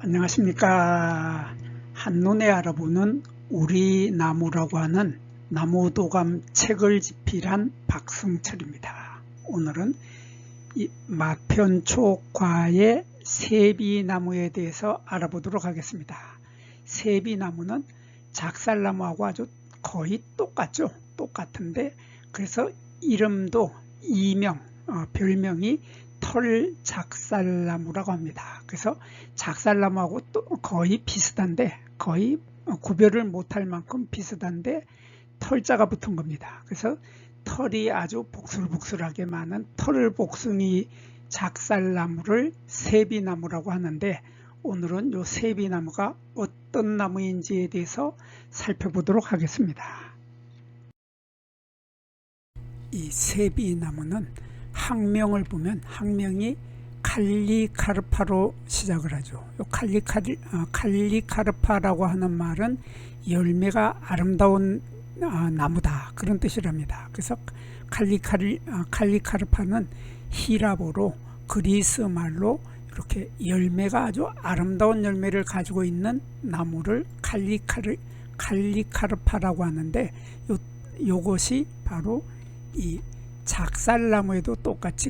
안녕하십니까. 한눈에 알아보는 우리 나무라고 하는 나무도감 책을 집필한 박승철입니다. 오늘은 이 마편초과의 세비나무에 대해서 알아보도록 하겠습니다. 세비나무는 작살나무하고 아주 거의 똑같죠. 똑같은데 그래서 이름도 별명이 털작살나무라고 합니다. 그래서 작살나무하고 또 거의 비슷한데 거의 구별을 못할 만큼 비슷한데 털자가 붙은 겁니다. 그래서 털이 아주 복슬복슬하게 많은 털복숭이 작살나무를 세비나무라고 하는데 오늘은 이 세비나무가 어떤 나무인지에 대해서 살펴보도록 하겠습니다. 이 세비나무는 학명을 보면 학명이 칼리카르파로 시작을 하죠. 칼리카르파라고 하는 말은 열매가 아름다운 나무다 그런 뜻이랍니다. 그래서 칼리카르파는 히라보로 그리스 말로 이렇게 열매가 아주 아름다운 열매를 가지고 있는 나무를 칼리카르파라고 하는데 요것이 바로 이 작살나무에도 똑같이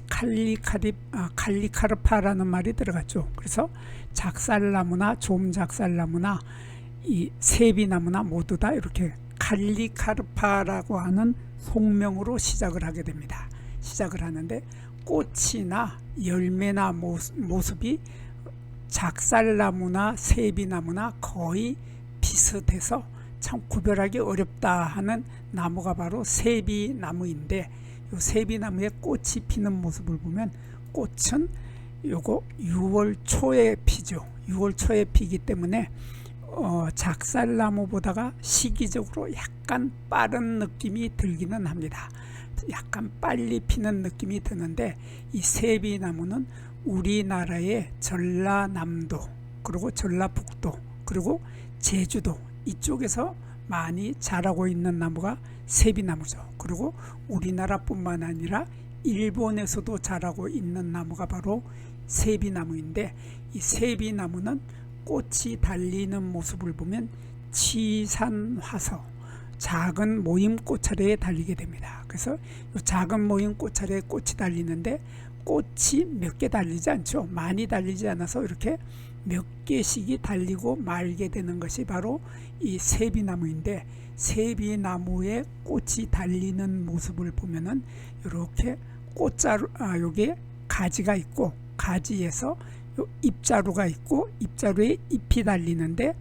칼리카르파라는 말이 들어갔죠. 그래서 작살나무나 좀작살나무나 이 세비나무나 모두 다 이렇게 칼리카르파라고 하는 속명으로 시작을 하게 됩니다. 시작을 하는데 꽃이나 열매나 모습이 작살나무나 세비나무나 거의 비슷해서 참 구별하기 어렵다 하는 나무가 바로 세비나무인데 이 세비나무에 꽃이 피는 모습을 보면 꽃은 요거 6월 초에 피죠. 6월 초에 피기 때문에 작살나무보다가 시기적으로 약간 빠른 느낌이 들기는 합니다. 약간 빨리 피는 느낌이 드는데 이 세비나무는 우리나라의 전라남도 그리고 전라북도 그리고 제주도 이쪽에서 많이 자라고 있는 나무가 세비나무죠. 그리고 우리나라뿐만 아니라 일본에서도 자라고 있는 나무가 바로 세비나무인데 이 세비나무는 꽃이 달리는 모습을 보면 치산화서 작은 모임 꽃차례에 달리게 됩니다. 그래서 이 작은 모임 꽃차례에 꽃이 달리는데 꽃이 몇 개 달리지 않죠. 많이 달리지 않아서 이렇게 몇 개씩이 달리고 말게 되는 것이 바로 이 세비나무인데 세비나무에 꽃이 달리는 모습을 보면은 이렇게 꽃자루 여기에 가지가 있고 가지에서 요 잎자루가 있고 잎자루에 잎이 달리는데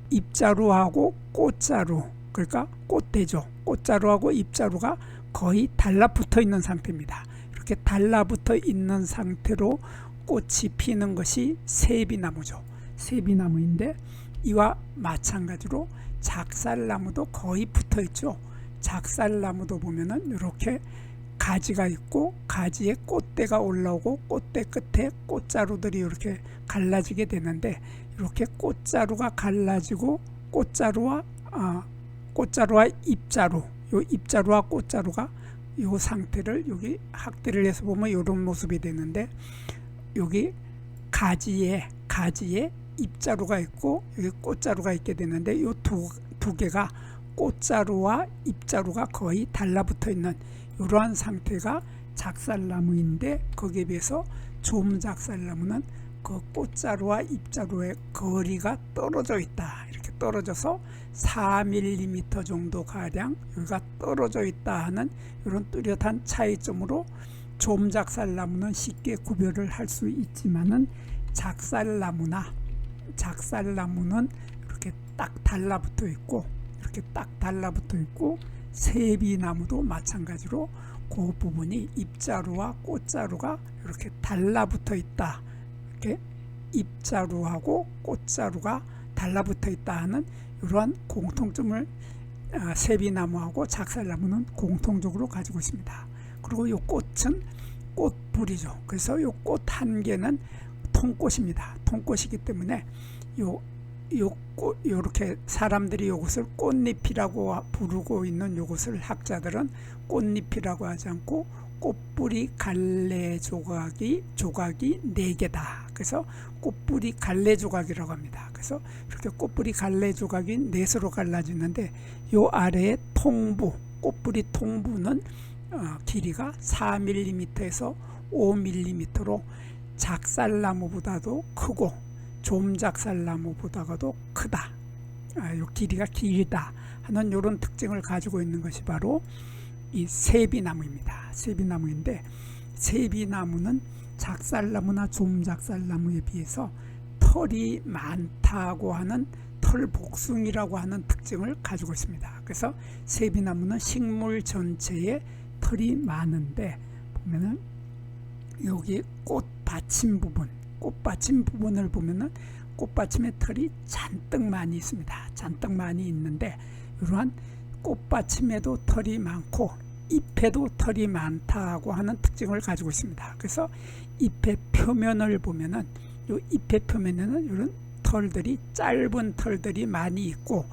잎자루하고 꽃자루 그러니까 꽃대죠. 꽃자루하고 잎자루가 거의 달라붙어 있는 상태입니다. 이렇게 달라붙어 있는 상태로 꽃이 피는 것이 세비나무죠. 세비나무인데 이와 마찬가지로 작살나무도 거의 붙어 있죠. 작살나무도 보면은 이렇게 가지가 있고 가지에 꽃대가 올라오고 꽃대 끝에 꽃자루들이 이렇게 갈라지게 되는데 이렇게 꽃자루가 갈라지고 꽃자루와 잎자루 요 잎자루와 꽃자루가 요 상태를 여기 확대를 해서 보면 이런 모습이 되는데 여기 가지에 잎자루가 있고 여기 꽃자루가 있게 되는데 이 두 개가 꽃자루와 잎자루가 거의 달라붙어 있는 이러한 상태가 작살나무인데 거기에 비해서 좀작살나무는 그 꽃자루와 잎자루의 거리가 떨어져 있다. 이렇게 떨어져서 4mm 정도 가량 여기가 떨어져 있다 하는 이런 뚜렷한 차이점으로 좀작살나무는 쉽게 구별을 할 수 있지만은 작살나무는 이렇게 딱 달라붙어 있고 세비나무도 마찬가지로 그 부분이 잎자루와 꽃자루가 이렇게 달라붙어 있다. 이렇게 잎자루하고 꽃자루가 달라붙어 있다 하는 이러한 공통점을 세비나무하고 작살나무는 공통적으로 가지고 있습니다. 그리고 이 꽃은 꽃뿌리죠. 그래서 이 꽃 한 개는 통꽃입니다. 통꽃이기 때문에 요렇게 사람들이 이것을 꽃잎이라고 부르고 있는 이것을 학자들은 꽃잎이라고 하지 않고 꽃뿌리 갈래 조각이 4개다. 그래서 꽃뿌리 갈래 조각이라고 합니다. 그래서 이렇게 꽃뿌리 갈래 조각이 넷으로 갈라지는데 요 아래에 통부, 꽃뿌리 통부는 길이가 4mm에서 5mm로 작살나무보다도 크고 좀작살나무보다도 크다. 요 길이가 길다 하는 이런 특징을 가지고 있는 것이 바로 이 세비나무입니다. 세비나무인데 세비나무는 작살나무나 좀작살나무에 비해서 털이 많다고 하는 털복숭이라고 하는 특징을 가지고 있습니다. 그래서 세비나무는 식물 전체에 털이 많은데 보면은 여기 꽃받침 부분을 보면은 꽃받침에 털이 잔뜩 많이 있습니다. 잔뜩 많이 있는데 이러한 꽃받침에도 털이 많고 잎에도 털이 많다고 하는 특징을 가지고 있습니다. 그래서 잎의 표면을 보면은 이 잎의 표면에는 이런 털들이 짧은 털들이 많이 있고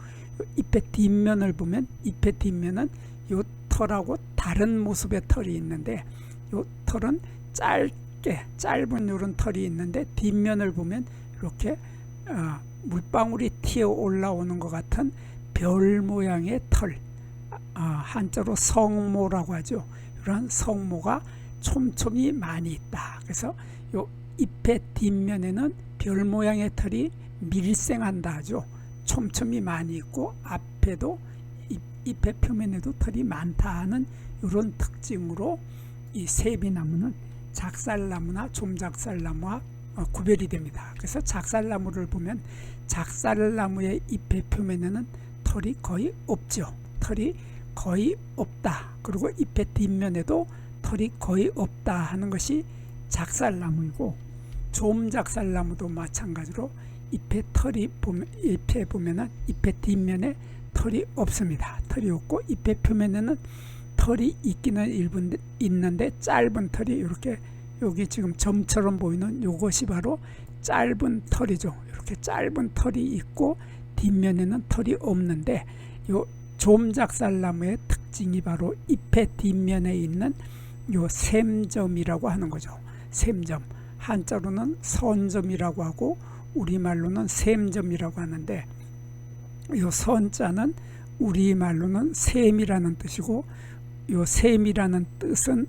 잎의 뒷면을 보면 잎의 뒷면은 이 털하고 다른 모습의 털이 있는데 이 털은 짧은 이런 털이 있는데 뒷면을 보면 이렇게 물방울이 튀어 올라오는 것 같은 별 모양의 털, 한자로 성모라고 하죠. 이런 성모가 촘촘히 많이 있다. 그래서 요 잎의 뒷면에는 별 모양의 털이 밀생한다 하죠. 촘촘히 많이 있고 앞에도 잎의 표면에도 털이 많다 하는 이런 특징으로 이 세비나무는 작살나무나 좀작살나무와 구별이 됩니다. 그래서 작살나무를 보면 작살나무의 잎의 표면에는 털이 거의 없죠. 털이 거의 없다. 그리고 잎의 뒷면에도 털이 거의 없다 하는 것이 작살나무이고 좀작살나무도 마찬가지로 잎에 보면은 잎의 뒷면에 털이 없습니다. 털이 없고 잎의 표면에는 털이 있기는 있는데 짧은 털이 이렇게 여기 지금 점처럼 보이는 이것이 바로 짧은 털이죠. 이렇게 짧은 털이 있고 뒷면에는 털이 없는데 요 좀작살나무의 특징이 바로 잎의 뒷면에 있는 요 샘점이라고 하는 거죠. 샘점, 한자로는 선점이라고 하고 우리말로는 샘점이라고 하는데 요 선자는 우리말로는 샘이라는 뜻이고 요 샘이라는 뜻은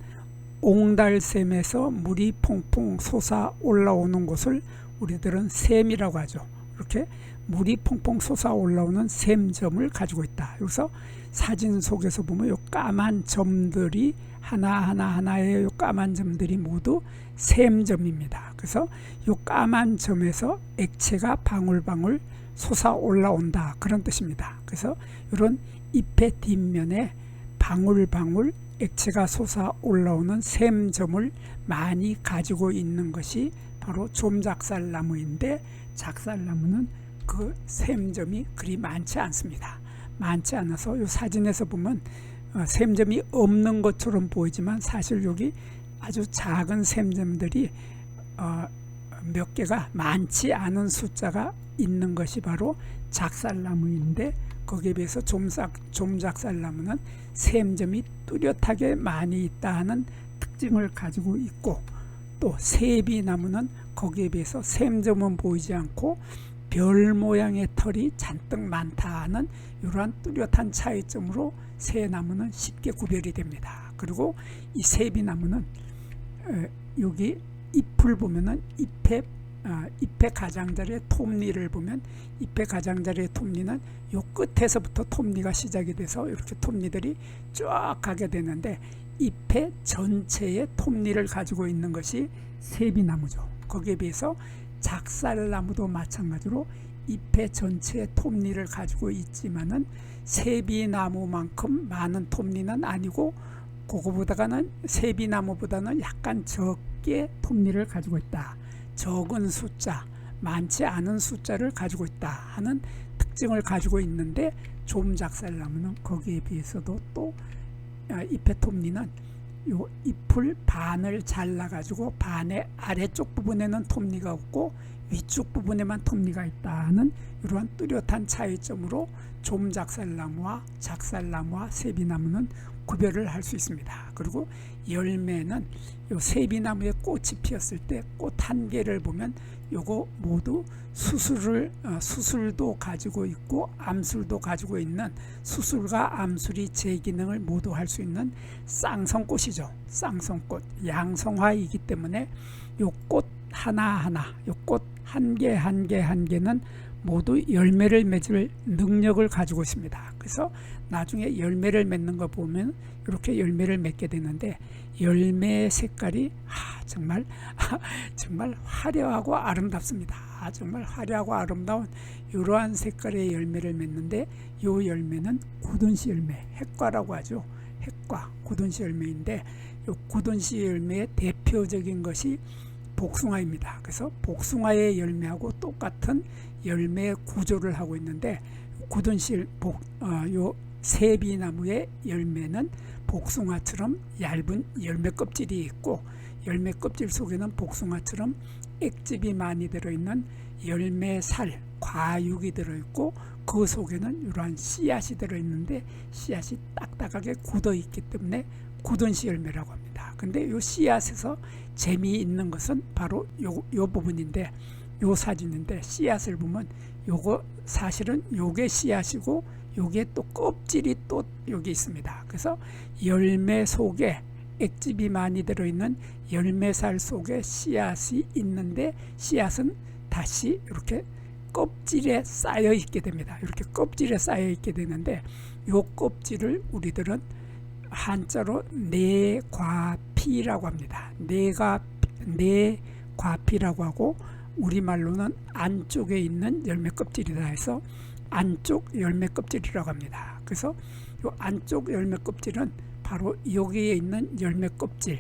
옹달샘에서 물이 퐁퐁 솟아 올라오는 곳을 우리들은 샘이라고 하죠. 이렇게 물이 퐁퐁 솟아 올라오는 샘점을 가지고 있다. 여기서 사진 속에서 보면 요 까만 점들이 하나의 요 까만 점들이 모두 샘점입니다. 그래서 요 까만 점에서 액체가 방울방울 솟아 올라온다, 그런 뜻입니다. 그래서 이런 잎의 뒷면에 방울방울 액체가 솟아 올라오는 샘점을 많이 가지고 있는 것이 바로 좀작살나무인데 작살나무는 그 샘점이 그리 많지 않습니다. 많지 않아서 이 사진에서 보면 샘점이 없는 것처럼 보이지만 사실 여기 아주 작은 샘점들이 몇 개가 많지 않은 숫자가 있는 것이 바로 작살나무인데 거기에 비해서 좀작살나무는 샘점이 뚜렷하게 많이 있다 하는 특징을 가지고 있고 또 세비나무는 거기에 비해서 샘점은 보이지 않고 별 모양의 털이 잔뜩 많다 하는 이러한 뚜렷한 차이점으로 세나무는 쉽게 구별이 됩니다. 그리고 이 세비나무는 여기 잎을 보면은 잎의 가장자리의 톱니를 보면 잎의 가장자리의 톱니는 요 끝에서부터 톱니가 시작이 돼서 이렇게 톱니들이 쫙 가게 되는데 잎의 전체의 톱니를 가지고 있는 것이 세비나무죠. 거기에 비해서 작살나무도 마찬가지로 잎의 전체의 톱니를 가지고 있지만은 세비나무만큼 많은 톱니는 아니고 그거보다는 세비나무보다는 약간 적게 톱니를 가지고 있다. 적은 숫자, 많지 않은 숫자를 가지고 있다 하는 특징을 가지고 있는데 좀작살나무는 거기에 비해서도 또 잎의 톱니는 요 잎을 반을 잘라 가지고 반의 아래쪽 부분에는 톱니가 없고 위쪽 부분에만 톱니가 있다는 이러한 뚜렷한 차이점으로 좀작살나무와 작살나무와 세비나무는 구별을 할 수 있습니다. 그리고 열매는 요 세비나무에 꽃이 피었을 때 꽃 한 개를 보면 요거 모두 수술도 가지고 있고 암술도 가지고 있는, 수술과 암술이 제 기능을 모두 할 수 있는 쌍성꽃이죠. 쌍성꽃, 양성화이기 때문에 요 꽃 하나하나, 요 꽃 한 개 한 개 한 개는 모두 열매를 맺을 능력을 가지고 있습니다. 그래서 나중에 열매를 맺는 거 보면 이렇게 열매를 맺게 되는데, 열매의 색깔이 정말 화려하고 아름답습니다. 정말 화려하고 아름다운 이러한 색깔의 열매를 맺는데, 이 열매는 굳은씨 열매, 핵과라고 하죠. 핵과, 굳은씨 열매인데, 이 굳은씨 열매의 대표적인 것이 복숭아입니다. 그래서 복숭아의 열매하고 똑같은 열매 구조를 하고 있는데, 굳은씨 요 세비나무의 열매는 복숭아처럼 얇은 열매 껍질이 있고, 열매 껍질 속에는 복숭아처럼 액즙이 많이 들어있는 열매살, 과육이 들어있고, 그 속에는 이러한 씨앗이 들어있는데, 씨앗이 딱딱하게 굳어있기 때문에 굳은씨 열매라고 합니다. 근데 이 씨앗에서 재미있는 것은 바로 요 부분인데, 요 사진인데, 씨앗을 보면 요거 사실은 요게 씨앗이고 요게 또 껍질이 또 여기 있습니다. 그래서 열매 속에 액즙이 많이 들어있는 열매살 속에 씨앗이 있는데, 씨앗은 다시 이렇게 껍질에 쌓여 있게 됩니다. 이렇게 껍질에 쌓여 있게 되는데, 요 껍질을 우리들은 한자로 내과피라고 합니다. 내과피라고 하고, 우리말로는 안쪽에 있는 열매 껍질이다 해서 안쪽 열매 껍질이라고 합니다. 그래서 이 안쪽 열매 껍질은 바로 여기에 있는 열매 껍질,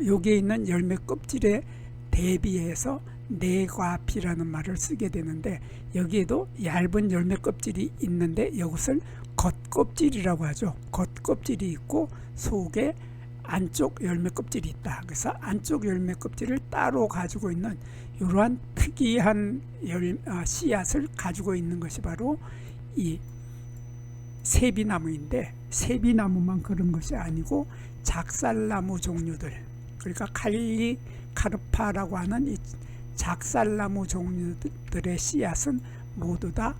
여기에 있는 열매 껍질에 대비해서 내과피라는 말을 쓰게 되는데, 여기에도 얇은 열매 껍질이 있는데 이것을 겉껍질이라고 하죠. 겉껍질이 있고 속에 안쪽 열매 껍질이 있다. 그래서 안쪽 열매 껍질을 따로 가지고 있는 이러한 특이한 씨앗을 가지고 있는 것이 바로 이 세비나무인데, 세비나무만 그런 것이 아니고 작살나무 종류들, 그러니까 칼리카르파라고 하는 이 작살나무 종류들의 씨앗은 모두 다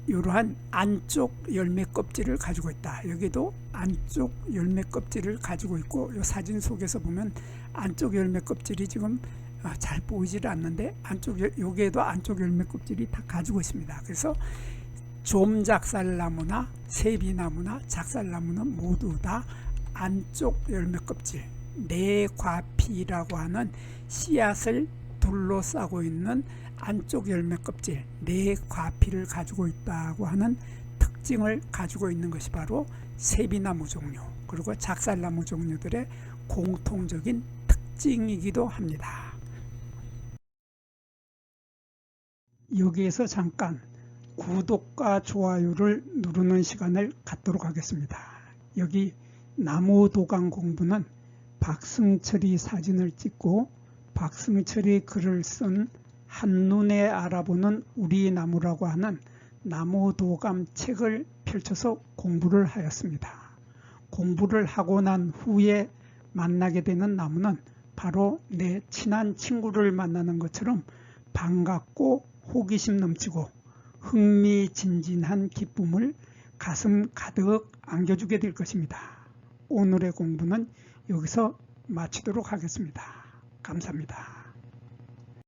이러한 안쪽 열매 껍질을 가지고 있다. 여기도 안쪽 열매 껍질을 가지고 있고, 이 사진 속에서 보면 안쪽 열매 껍질이 지금 잘 보이질 않는데, 여기에도 안쪽 열매 껍질이 다 가지고 있습니다. 그래서 좀작살나무나 세비나무나 작살나무는 모두 다 안쪽 열매 껍질, 내과피라고 하는 씨앗을 둘러싸고 있는 안쪽 열매 껍질, 내과피를 가지고 있다고 하는 특징을 가지고 있는 것이 바로 세비나무 종류, 그리고 작살나무 종류들의 공통적인 특징이기도 합니다. 여기에서 잠깐 구독과 좋아요를 누르는 시간을 갖도록 하겠습니다. 여기 나무도감 공부는 박승철이 사진을 찍고 박승철이 글을 쓴 한눈에 알아보는 우리 나무라고 하는 나무도감 책을 펼쳐서 공부를 하였습니다. 공부를 하고 난 후에 만나게 되는 나무는 바로 내 친한 친구를 만나는 것처럼 반갑고 호기심 넘치고 흥미진진한 기쁨을 가슴 가득 안겨주게 될 것입니다. 오늘의 공부는 여기서 마치도록 하겠습니다. 감사합니다.